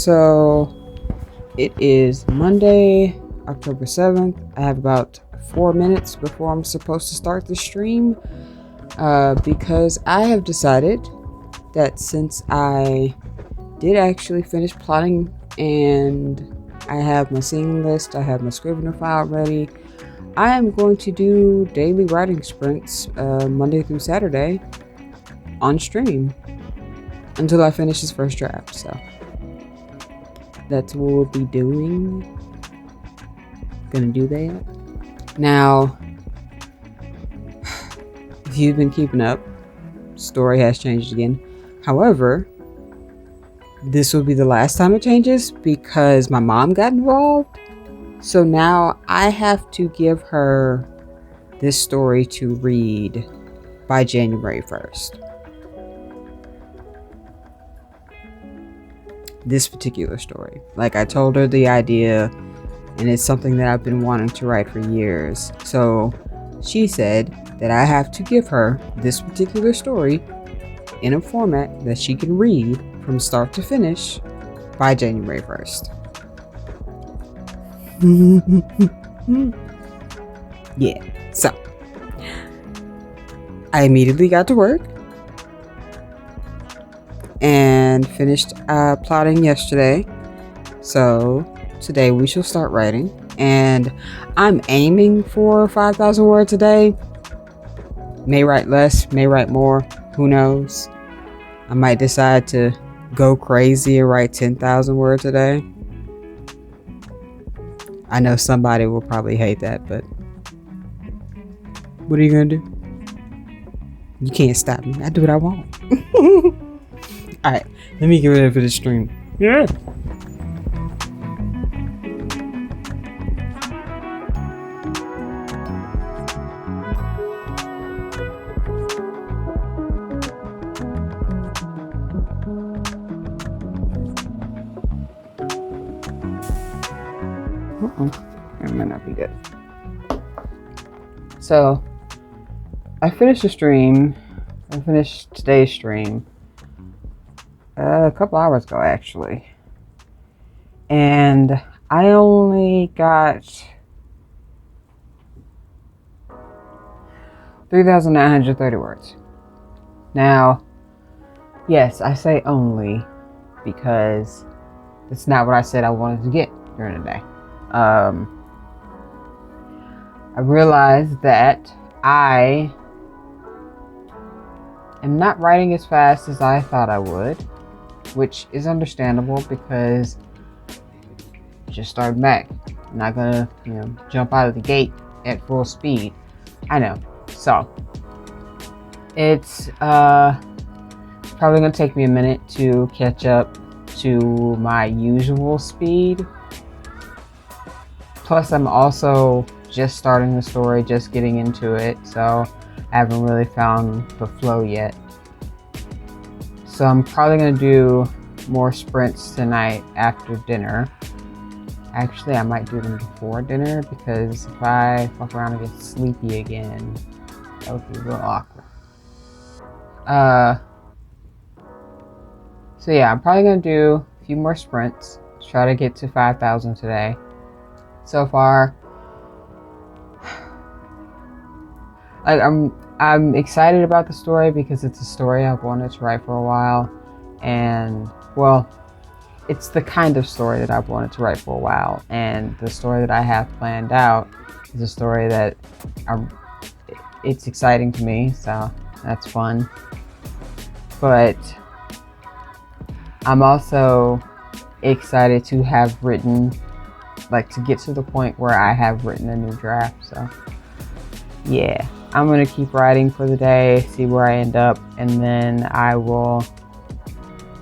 So it is Monday, October 7th. I have about 4 minutes before I'm supposed to start the stream because I have decided that since I did actually finish plotting and I have my singing list, I have my Scrivener file ready, I am going to do daily writing sprints Monday through Saturday on stream until I finish this first draft. So that's what we'll be doing. Gonna do that. Now, if you've been keeping up, story has changed again. However, this will be the last time it changes because my mom got involved. So now I have to give her this story to read by January 1st. This particular story. Like, I told her the idea, and it's something that I've been wanting to write for years. So she said that I have to give her this particular story in a format that she can read from start to finish by January 1st. Yeah, so I immediately got to work and finished plotting yesterday. So today we shall start writing, and I'm aiming for 5,000 words a day. May write less, may write more, who knows. I might decide to go crazy and write 10,000 words a day. I know somebody will probably hate that, but what are you gonna do? You can't stop me. I do what I want. Alright, let me get ready for the stream. Yeah. It might not be good. So I finished the stream. I finished today's stream a couple hours ago, actually, and I only got 3,930 words. Now, yes, I say only because it's not what I said I wanted to get during the day. I realized that I am not writing as fast as I thought I would, which is understandable because I just started back. I'm not gonna, jump out of the gate at full speed. I know. So it's probably gonna take me a minute to catch up to my usual speed. Plus, I'm also just starting the story, just getting into it, so I haven't really found the flow yet. So I'm probably going to do more sprints tonight after dinner. Actually, I might do them before dinner because if I fuck around and get sleepy again, that would be real awkward. So yeah, I'm probably going to do a few more sprints, try to get to 5,000 today. So far, like, I'm excited about the story because it's a story I've wanted to write for a while, and well, it's the kind of story that I've wanted to write for a while, and the story that I have planned out is a story that it's exciting to me, so that's fun. But I'm also excited to have written, like, to get to the point where I have written a new draft. So yeah, I'm gonna keep writing for the day, see where I end up, and then I will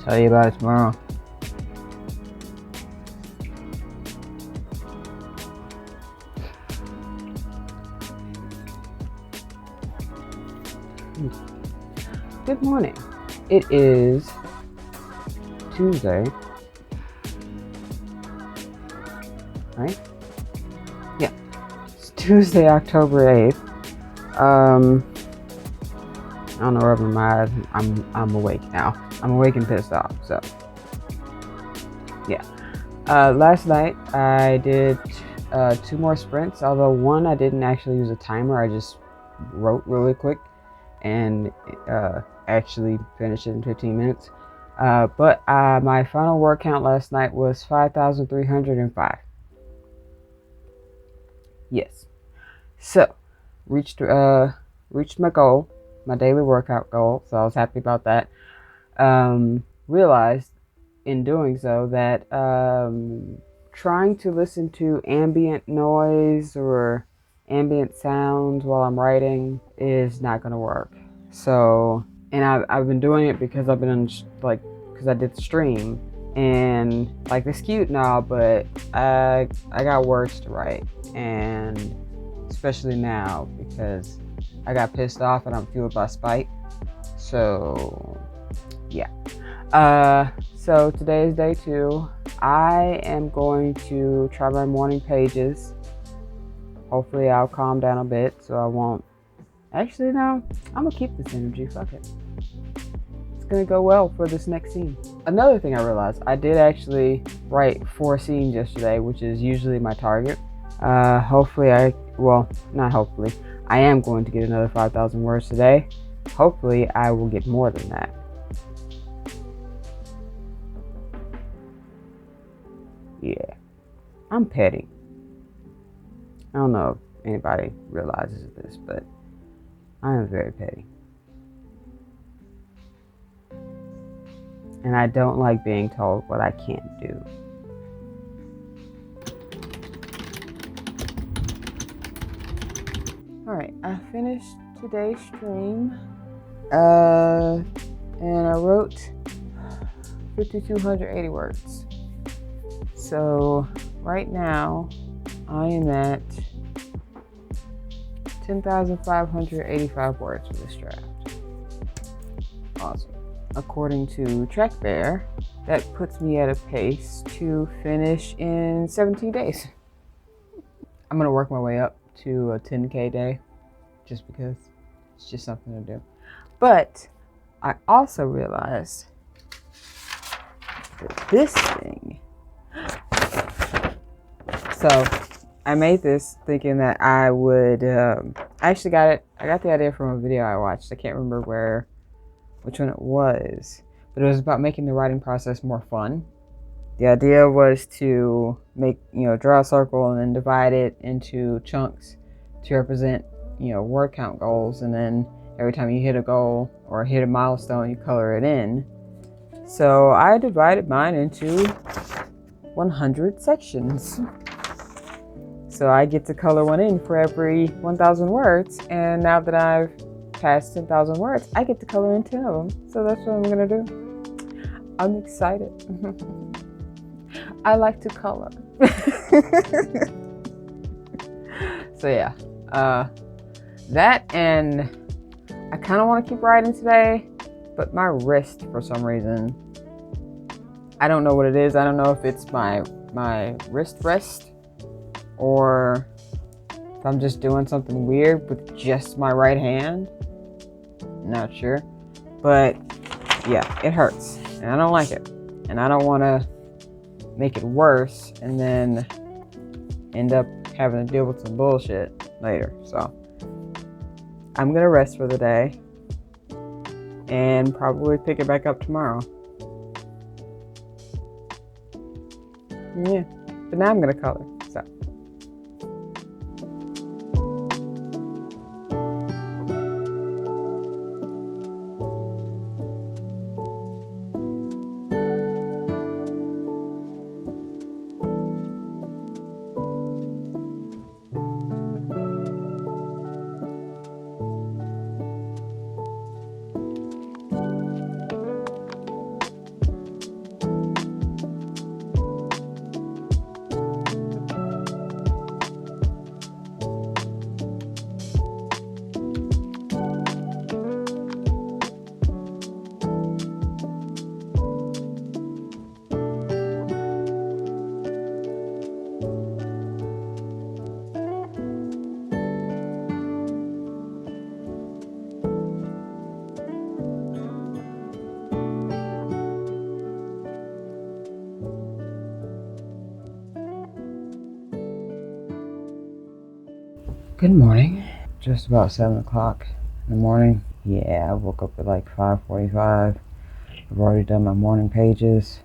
tell you about it tomorrow. Good morning. It is Tuesday, right? Yeah, it's Tuesday, October 8th. I don't know where I'm awake now. I'm awake and pissed off, so yeah. Last night I did 2 more sprints, although one I didn't actually use a timer. I just wrote really quick and actually finished it in 15 minutes. But my final word count last night was 5,305. Yes. So, reached my goal, my daily workout goal. So I was happy about that. Realized in doing so that trying to listen to ambient noise or ambient sounds while I'm writing is not going to work. So, and I've been doing it because I've been because I did the stream, and like it's cute now, but I got words to write, and especially now because I got pissed off and I'm fueled by spite. So yeah. So today is day 2. I am going to try my morning pages. Hopefully I'll calm down a bit so I won't. Actually, no, I'm gonna keep this energy. Fuck it. It's gonna go well for this next scene. Another thing I realized, I did actually write 4 scenes yesterday, which is usually my target. Hopefully not hopefully. I am going to get another 5,000 words today. Hopefully I will get more than that. Yeah, I'm petty. I don't know if anybody realizes this, but I am very petty. And I don't like being told what I can't do. Alright, I finished today's stream. And I wrote 5,280 words. So right now I am at 10,585 words for this draft. Awesome. According to TrackBear, that puts me at a pace to finish in 17 days. I'm gonna work my way up to a 10K day just because it's just something to do. But I also realized that this thing. So I made this thinking that I would, I actually got it. I got the idea from a video I watched. I can't remember which one it was, but it was about making the writing process more fun. The idea was to make, draw a circle and then divide it into chunks to represent, word count goals. And then every time you hit a goal or hit a milestone, you color it in. So I divided mine into 100 sections. So I get to color one in for every 1,000 words. And now that I've passed 10,000 words, I get to color in 10 of them. So that's what I'm gonna do. I'm excited. I like to color. So yeah, that, and I kind of want to keep writing today, but my wrist, for some reason, I don't know what it is. I don't know if it's my wrist rest, or if I'm just doing something weird with just my right hand. Not sure, but yeah, it hurts and I don't like it, and I don't want to make it worse and then end up having to deal with some bullshit later. So I'm gonna rest for the day and probably pick it back up tomorrow. Yeah, but now I'm gonna color. So Good morning. Just about 7 o'clock in the morning. Yeah, I woke up at like 5:45. I've already done my morning pages.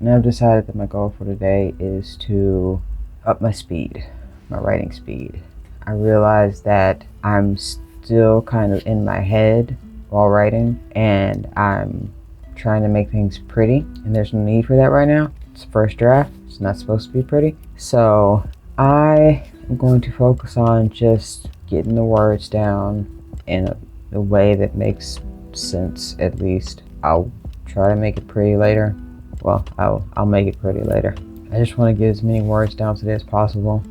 And I've decided that my goal for today is to up my speed, my writing speed. I realized that I'm still kind of in my head while writing, and I'm trying to make things pretty, and there's no need for that right now. It's the first draft. It's not supposed to be pretty. So I am going to focus on just getting the words down in a way that makes sense, at least. I'll try to make it pretty later. Well, I'll make it pretty later. I just want to get as many words down today as possible.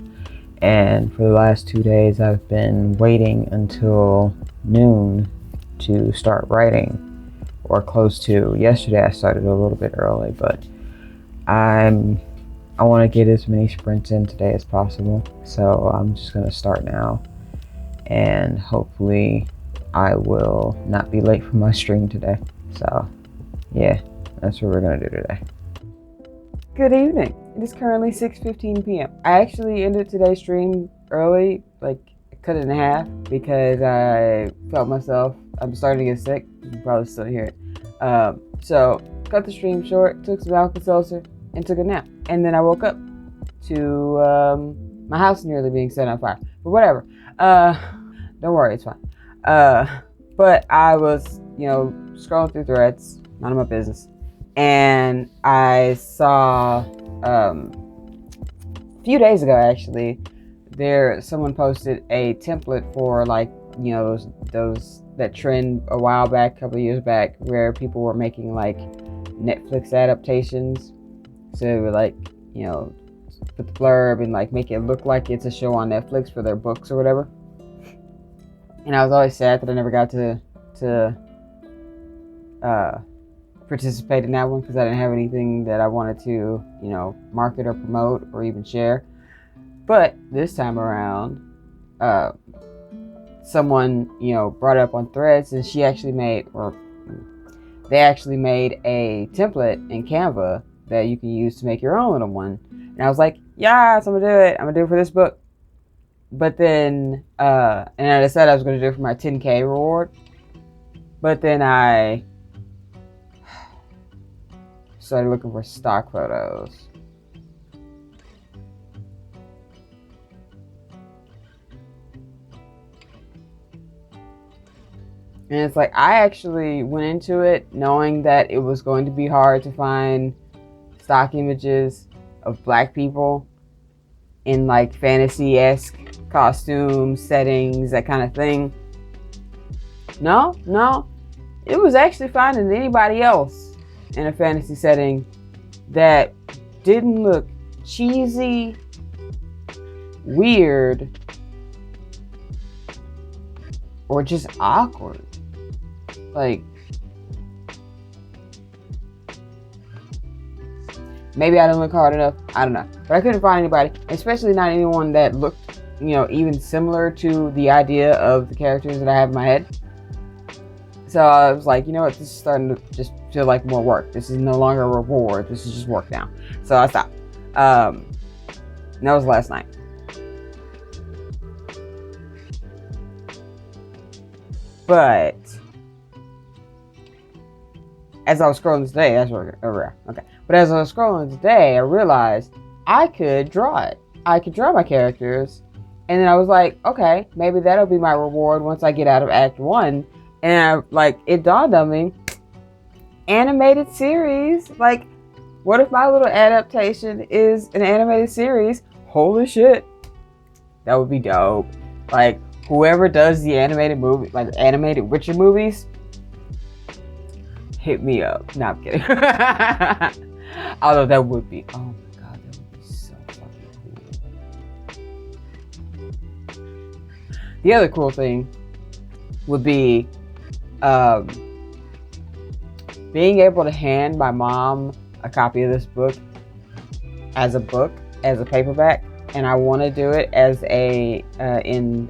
And for the last 2 days, I've been waiting until noon to start writing, or close to. Yesterday I started a little bit early, but I want to get as many sprints in today as possible. So I'm just going to start now, and hopefully I will not be late for my stream today. So yeah, that's what we're going to do today. Good evening. It is currently 6:15 p.m. I actually ended today's stream early, like cut it in half, because I felt myself. I'm starting to get sick. You can probably still hear it. So cut the stream short, took some Alka-Seltzer, and took a nap. And then I woke up to my house nearly being set on fire. But whatever. Don't worry, it's fine. But I was, scrolling through threads, none of my business. And I saw a few days ago, actually, someone posted a template for those that trend a while back, a couple of years back, where people were making like Netflix adaptations. So they would put the blurb and make it look like it's a show on Netflix for their books or whatever. And I was always sad that I never got to participate in that one, because I didn't have anything that I wanted to, market or promote or even share. But this time around, someone, brought it up on Threads, and they actually made a template in Canva that you can use to make your own little one. And I was like, yes, I'm gonna do it. I'm gonna do it for this book. But then, and I decided I was gonna do it for my 10K reward. But then I started looking for stock photos. And it's like, I actually went into it knowing that it was going to be hard to find stock images of Black people in fantasy-esque costumes, settings, that kind of thing. No, it was actually finding anybody else in a fantasy setting that didn't look cheesy, weird, or just awkward. Maybe I didn't look hard enough. I don't know. But I couldn't find anybody, especially not anyone that looked, even similar to the idea of the characters that I have in my head. So I was like, you know what? This is starting to just feel like more work. This is no longer a reward. This is just work now. So I stopped. And that was last night. But as I was scrolling today, But as I was scrolling today, I realized I could draw it. I could draw my characters. And then I was like, okay, maybe that'll be my reward once I get out of Act 1. And it dawned on me, animated series. What if my little adaptation is an animated series? Holy shit. That would be dope. Whoever does the animated movie, animated Witcher movies, hit me up. No, I'm kidding. Although that would be, oh my god, that would be so fucking cool. The other cool thing would be being able to hand my mom a copy of this book as a paperback, and I want to do it as in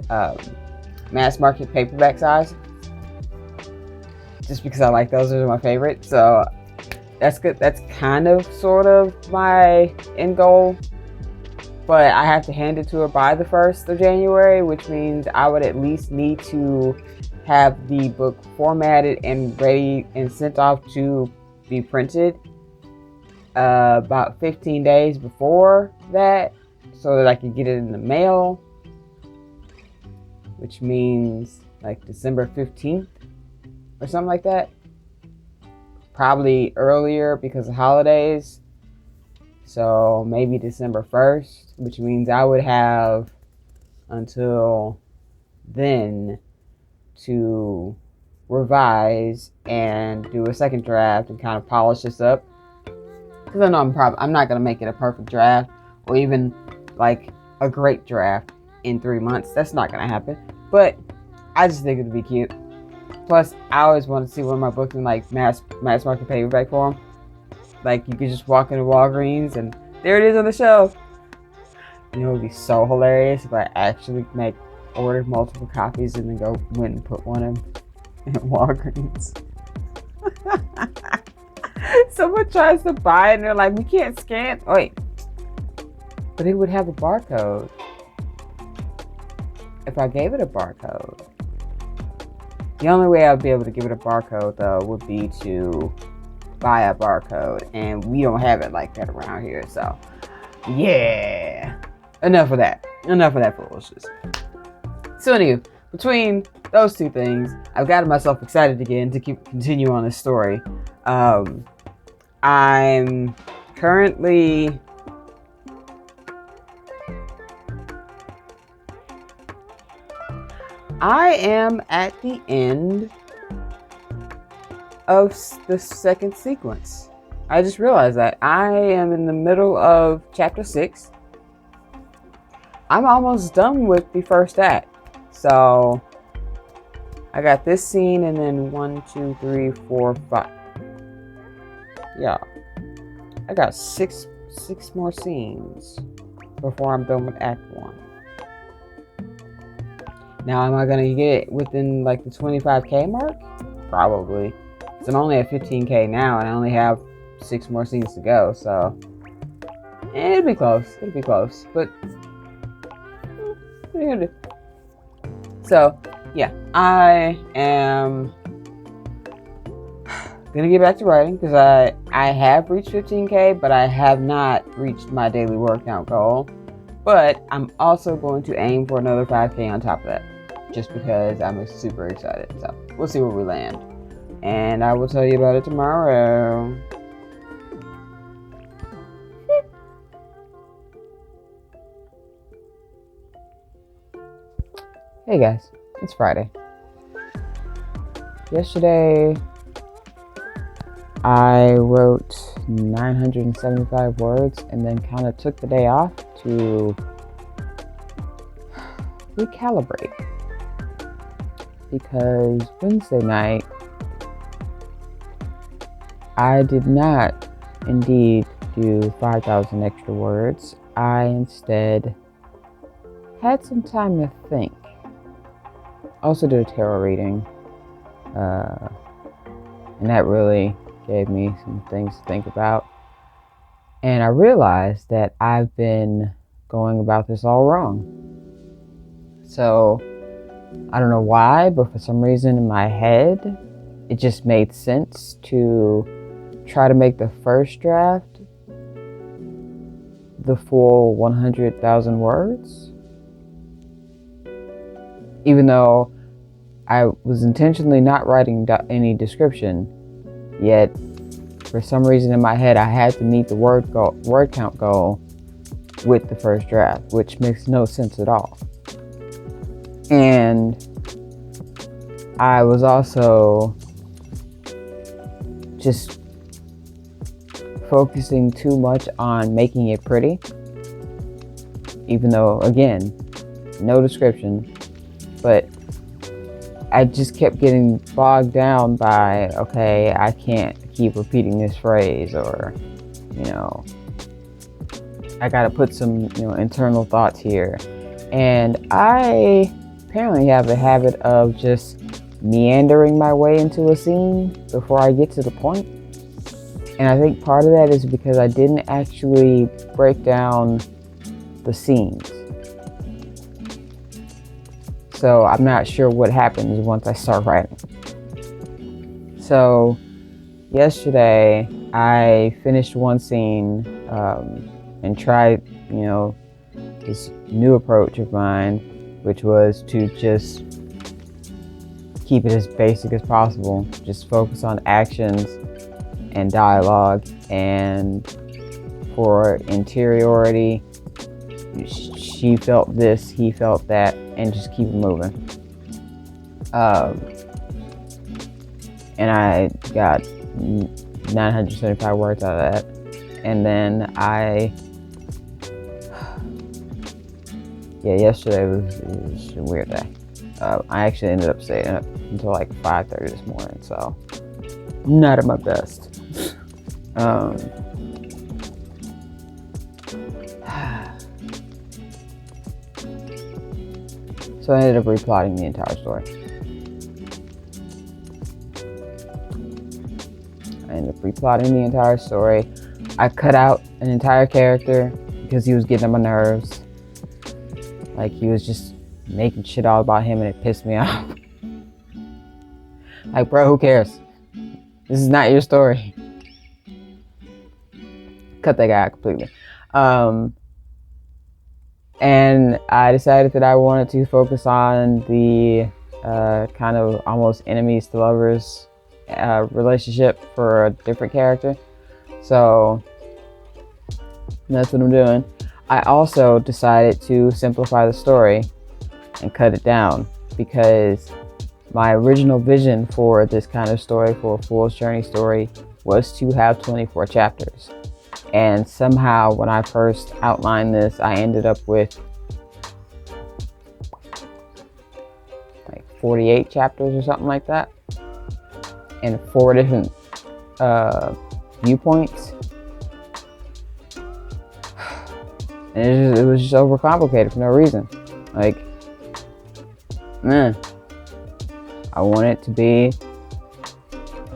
mass market paperback size, just because I like those. Those are my favorite. So that's good. That's kind of sort of my end goal. but I have to hand it to her by the 1st of January, which means I would at least need to have the book formatted and ready and sent off to be printed about 15 days before that, so that I can get it in the mail, which means like December 15th or something like that. Probably earlier because of holidays. So maybe December 1st, which means I would have until then to revise and do a second draft and kind of polish this up. Because I know I'm not going to make it a perfect draft or even like a great draft in 3 months. That's not going to happen. But I just think it'd be cute. Plus, I always want to see one of my books in like mass market paperback form. Like you could just walk into Walgreens and there it is on the shelf. And it would be so hilarious if I actually ordered multiple copies and then went and put one in Walgreens. Someone tries to buy it and they're like, we can't scan. Oh, wait. But it would have a barcode. If I gave it a barcode. The only way I'd be able to give it a barcode, though, would be to buy a barcode. And we don't have it like that around here. So, yeah. Enough of that foolishness. So, anyway, between those two things, I've gotten myself excited again to continue on this story. I'm currently... I am at the end of the second sequence. I just realized that I am in the middle of chapter 6. I'm almost done with the first act. So I got this scene and then 1, 2, 3, 4, 5. Yeah. I got six more scenes before I'm done with act 1. Now, am I going to get within like the 25K mark? Probably. Because I'm only at 15K now and I only have 6 more scenes to go. So, it'll be close. But, what are you going to do? So, yeah. I am going to get back to writing because I have reached 15K, but I have not reached my daily word count goal. But I'm also going to aim for another 5K on top of that. Just because I'm super excited. So we'll see where we land. And I will tell you about it tomorrow. Hey guys, it's Friday. Yesterday, I wrote 975 words and then kind of took the day off to recalibrate. Because Wednesday night, I did not indeed do 5,000 extra words. I instead had some time to think. Also did a tarot reading. And that really gave me some things to think about. And I realized that I've been going about this all wrong. So, I don't know why, but for some reason in my head, it just made sense to try to make the first draft the full 100,000 words. Even though I was intentionally not writing any description, yet for some reason in my head, I had to meet the word count goal with the first draft, which makes no sense at all. And I was also just focusing too much on making it pretty. Even though, again, no description. But I just kept getting bogged down by, okay, I can't keep repeating this phrase, or, I gotta put some, internal thoughts here. And I apparently have a habit of just meandering my way into a scene before I get to the point. And I think part of that is because I didn't actually break down the scenes. So I'm not sure what happens once I start writing. So yesterday I finished one scene and tried, this new approach of mine, which was to just keep it as basic as possible. Just focus on actions and dialogue, and for interiority, she felt this, he felt that, and just keep it moving. And I got 975 words out of that. And then yesterday was a weird day. I actually ended up staying up until like 5:30 this morning, so not at my best. So I ended up replotting the entire story. I cut out an entire character because he was getting on my nerves. Like, he was just making shit all about him, and it pissed me off. Like, bro, who cares? This is not your story. Cut that guy out completely. And I decided that I wanted to focus on the kind of almost enemies to lovers relationship for a different character. So that's what I'm doing. I also decided to simplify the story and cut it down, because my original vision for this kind of story, for a fool's journey story, was to have 24 chapters. And somehow when I first outlined this, I ended up with like 48 chapters or something like that, and 4 different viewpoints. And it was just overcomplicated for no reason. Like, I want it to be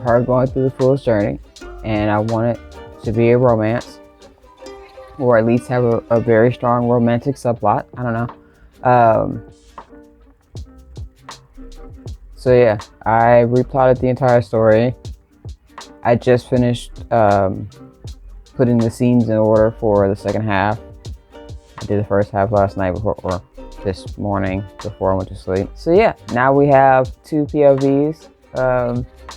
her going through the fool's journey, and I want it to be a romance, or at least have a very strong romantic subplot. I don't know. So yeah, I replotted the entire story. I just finished putting the scenes in order for the second half. I did the first half last night or this morning before I went to sleep. So yeah, now we have 2 POVs,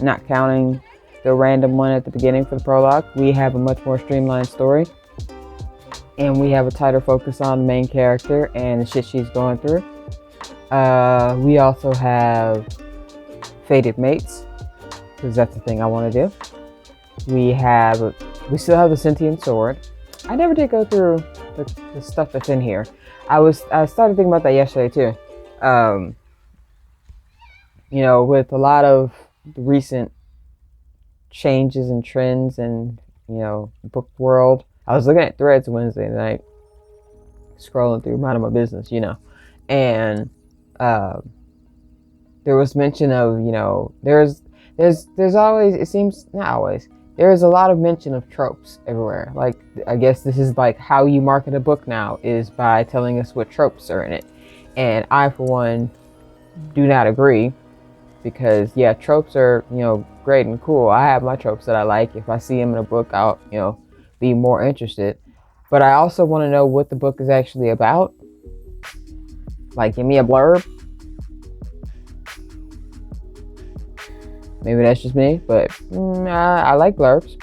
not counting the random one at the beginning for the prologue. We have a much more streamlined story, and we have a tighter focus on the main character and the shit she's going through. We also have fated mates, because that's the thing I want to do. We still have the sentient sword. I never did go through the stuff that's in here. I started thinking about that yesterday too. With a lot of the recent changes and trends and book world, I was looking at threads Wednesday night, scrolling through, minding my business, and there was mention of there's always, it seems, not always, there's a lot of mention of tropes everywhere. Like, I guess this is like how you market a book now, is by telling us what tropes are in it. And I, for one, do not agree, because yeah, tropes are great and cool. I have my tropes that I like. If I see them in a book, I'll be more interested. But I also want to know what the book is actually about. Like, give me a blurb. Maybe that's just me, but I like blurbs.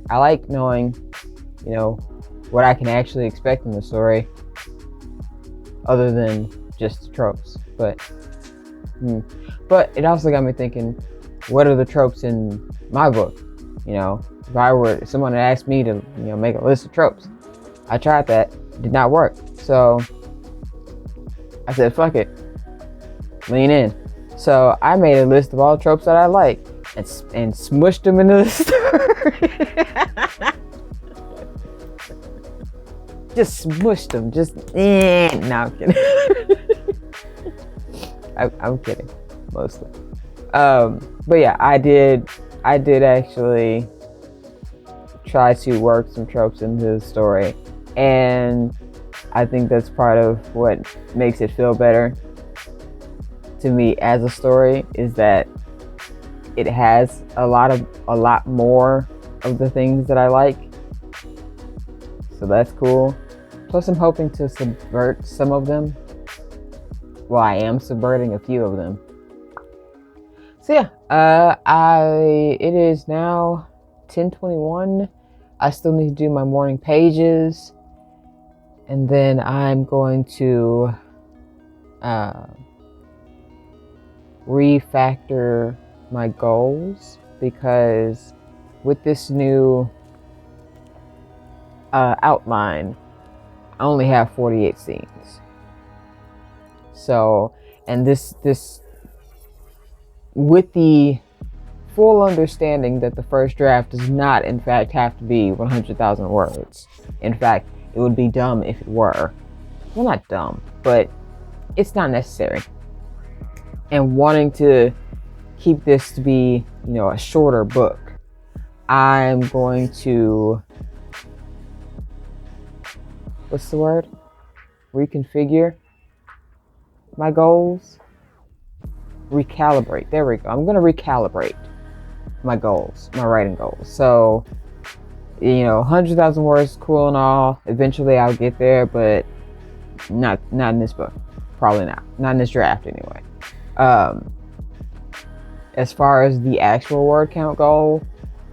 I like knowing, what I can actually expect in the story, other than just tropes. But it also got me thinking, what are the tropes in my book? If someone had asked me to, make a list of tropes, I tried that, it did not work. So I said, fuck it, lean in. So I made a list of all the tropes that I like and smushed them into the story. Just smushed them. No, I'm kidding. I'm kidding, mostly. But yeah, I did actually try to work some tropes into the story, and I think that's part of what makes it feel better to me as a story, is that it has a lot more of the things that I like. So that's cool. Plus I'm hoping to subvert some of them. Well, I am subverting a few of them. So yeah, it is now 10:21. I still need to do my morning pages, and then I'm going to refactor my goals, because with this new outline, I only have 48 scenes. So, and this with the full understanding that the first draft does not in fact have to be 100,000 words. In fact, it would be dumb if it were. Well, not dumb, but it's not necessary. And wanting to keep this to be, a shorter book, I'm going to, what's the word? Reconfigure my goals. Recalibrate. There we go. I'm going to recalibrate my goals, my writing goals. So, 100,000 words, cool and all. Eventually I'll get there, but not in this book. Probably not. Not in this draft anyway. As far as the actual word count goal,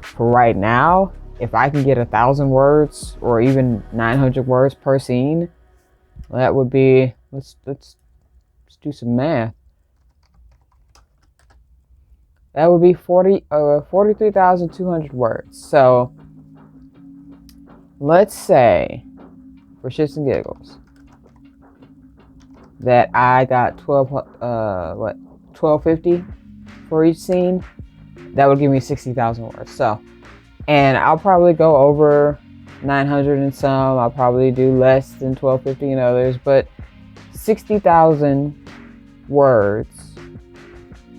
for right now, if I can get 1,000 words or even 900 words per scene, that would be, let's do some math. That would be 43,200 words. So let's say, for shits and giggles, that I got 1250 for each scene. That would give me 60,000 words. So, and I'll probably go over 900 in some. I'll probably do less than 1250 in others, but 60,000 words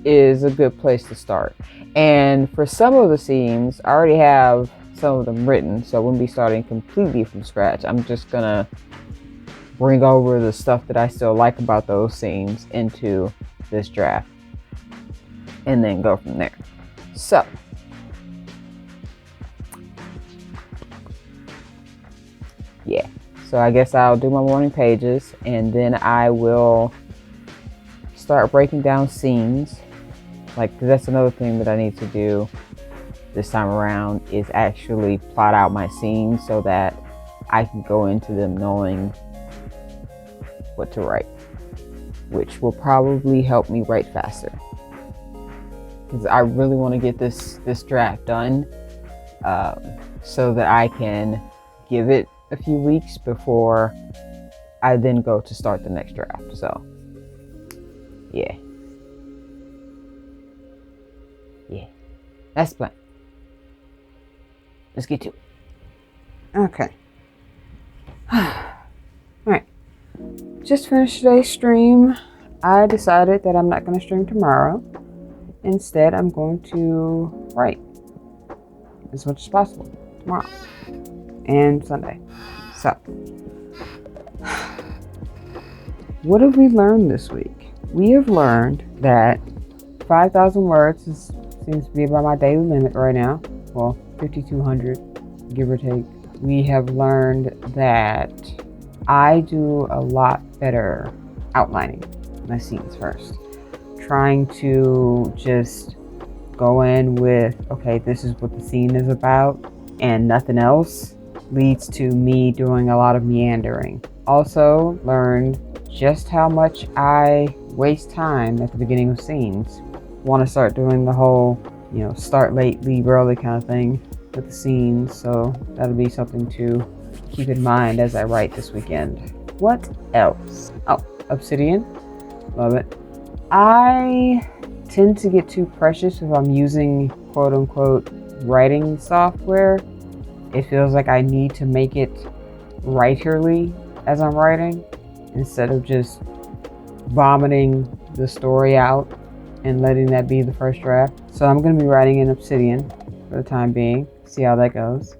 is a good place to start. And for some of the scenes, I already have some of them written, so I wouldn't be starting completely from scratch. I'm just gonna bring over the stuff that I still like about those scenes into this draft and then go from there. So yeah, so I guess I'll do my morning pages, and then I will start breaking down scenes. Like, 'cause that's another thing that I need to do this time around, is actually plot out my scenes so that I can go into them knowing what to write, which will probably help me write faster, because I really want to get this draft done, so that I can give it a few weeks before I then go to start the next draft. So yeah, that's the plan. Let's get to it. Okay. Alright. Just finished today's stream. I decided that I'm not going to stream tomorrow. Instead, I'm going to write as much as possible tomorrow and Sunday. So, what have we learned this week? We have learned that 5,000 words seems to be about my daily limit right now. Well, 5,200, give or take. We have learned that I do a lot better outlining my scenes first. Trying to just go in with, okay, this is what the scene is about, and nothing else, leads to me doing a lot of meandering. Also learned just how much I waste time at the beginning of scenes. Want to start doing the whole, start late, leave early kind of thing with the scenes. So that'll be something to keep in mind as I write this weekend. What else? Oh, Obsidian. Love it. I tend to get too precious if I'm using quote unquote writing software. It feels like I need to make it writerly as I'm writing, instead of just vomiting the story out and letting that be the first draft. So I'm going to be writing in Obsidian for the time being. See how that goes.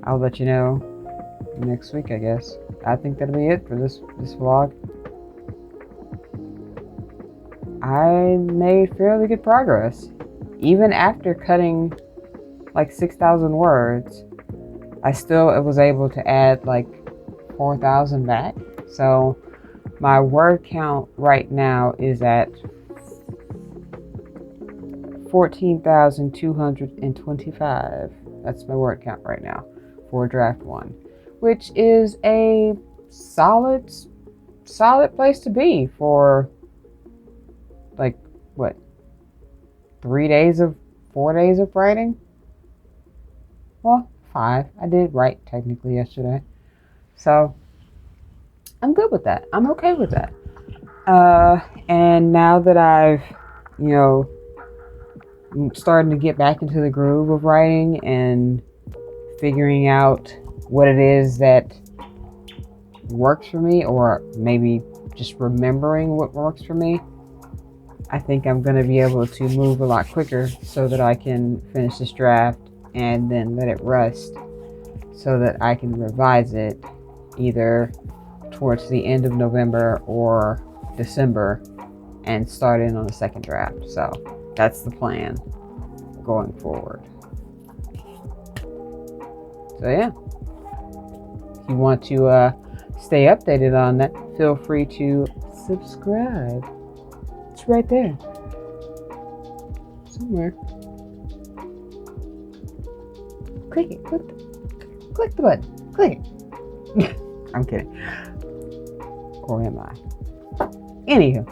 I'll let you know next week, I guess. I think that'll be it for this vlog. I made fairly good progress. Even after cutting like 6,000 words, I still was able to add like 4,000 back. So my word count right now is at 14,225. That's my word count right now for draft 1, which is a solid place to be for like what, 4 days of writing. Well, 5. I did write technically yesterday, so I'm good with that. I'm okay with that. And now that I've, starting to get back into the groove of writing and figuring out what it is that works for me, or maybe just remembering what works for me, I think I'm going to be able to move a lot quicker so that I can finish this draft and then let it rest so that I can revise it either towards the end of November or December and start in on the second draft. So that's the plan going forward. So yeah, if you want to stay updated on that, feel free to subscribe. It's right there somewhere. Click it. Click the button. Click it. I'm kidding. Or am I? Anywho,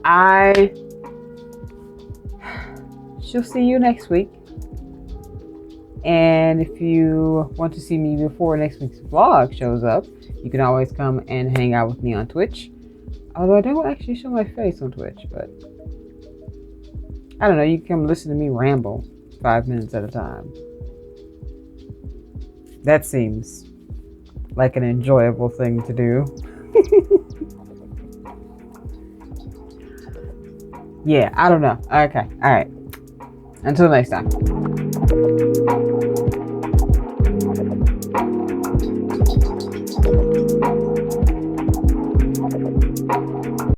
I shall see you next week. And if you want to see me before next week's vlog shows up, you can always come and hang out with me on Twitch. Although I don't actually show my face on Twitch, but I don't know, you can come listen to me ramble 5 minutes at a time. That seems like an enjoyable thing to do. Yeah, I don't know. Okay, alright. Until next time.